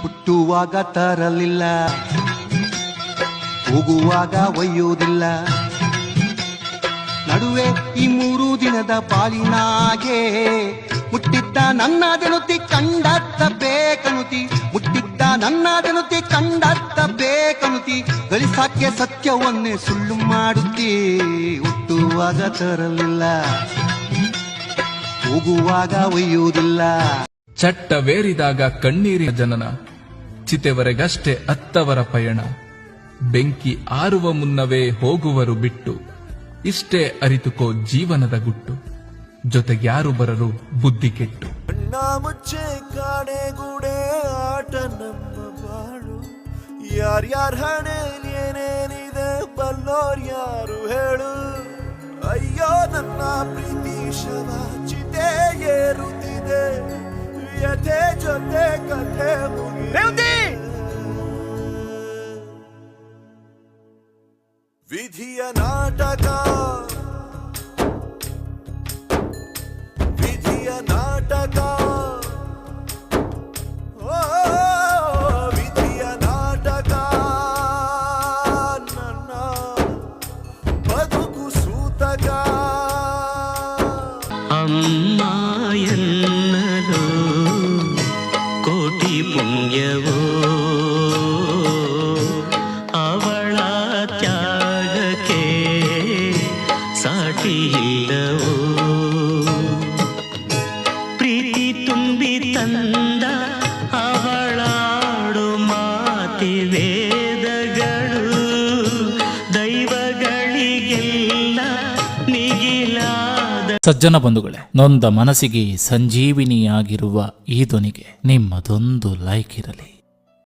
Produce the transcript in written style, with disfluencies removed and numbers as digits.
ಹುಟ್ಟುವಾಗ ತರಲಿಲ್ಲ, ಹೋಗುವಾಗ ಒಯ್ಯೋದಿಲ್ಲ, ನಡುವೆ ಈ 3 ದಿನದ ಪಾಲಿನಾಗೆ ಮುಟ್ಟಿದ್ದ ನನ್ನ ಜನುತಿ ಕಂಡತ್ತ ಬೇಕನುತಿ, ಮುಟ್ಟಿದ್ದ ನನ್ನ ಜನುತಿ ಕಂಡತ್ತ ಬೇಕನುತಿ, ಗಳಿಸಾಕೆ ಸತ್ಯವನ್ನೇ ಸುಳ್ಳು ಮಾಡುತ್ತಿ. ಹುಟ್ಟುವಾಗ ತರಲಿಲ್ಲ, ಹೋಗುವಾಗ ಒಯ್ಯುವುದಿಲ್ಲ. ಚಟ್ಟವೇರಿದಾಗ ಕಣ್ಣೀರಿನ ಜನನ, ಚಿತೆವರೆಗಷ್ಟೇ ಅತ್ತವರ ಪಯಣ, ಬೆಂಕಿ ಆರುವ ಮುನ್ನವೇ ಹೋಗುವರು ಬಿಟ್ಟು, ಇಷ್ಟೇ ಅರಿತುಕೋ ಜೀವನದ ಗುಟ್ಟು, ಜೊತೆಗ್ಯಾರು ಬರಲು ಬುದ್ಧಿ ಕೆಟ್ಟು. ಮುಚ್ಚೆ ಕಾಡೆಗೂಡೆ ಆಟ ನಮ್ಮ ಬಾಳು, ಯಾರ್ಯಾರ ಹಣೆ ಏನೇನಿದೆ ಬಲ್ಲೋರ್ ಯಾರು ಹೇಳು. ಅಯ್ಯೋ ನನ್ನ ಪ್ರೀತಿ ಶವ ಚಿತೆ ಏರುತ್ತಿದೆ, ವ್ಯಥೆ ಜೊತೆ ಕಥೆ ಮುಗಿ. ವಿಧಿಯ ನಾಟಕ, ವಿಧಿಯ ನಾಟಕ, ಓ ವಿಧಿಯ ನಾಟಕ, ನನ್ನ ಬದುಕು ಸೂತಕ. ಅಮ್ಮ ಎನ್ನಲು ಕೋಟಿ ಪುಣ್ಯವೋ, ಅವಳ ತ್ಯಾಗಕ್ಕೆ ಸಾಟಿ ಇಲ್ಲವೋ. ಪ್ರೀತಿ ತುಂಬಿ ತಂದ ಅವಳಾಡು ಮಾತಿ ವೇದಗಳು, ದೈವಗಳಿಗೆಲ್ಲ ನಿಗಿಲಾದ. ಸಜ್ಜನ ಬಂಧುಗಳೇ, ನೊಂದ ಮನಸ್ಸಿಗೆ ಸಂಜೀವಿನಿಯಾಗಿರುವ ಈ ಧ್ವನಿಗೆ ನಿಮ್ಮದೊಂದು ಲೈಕ್ ಇರಲಿ.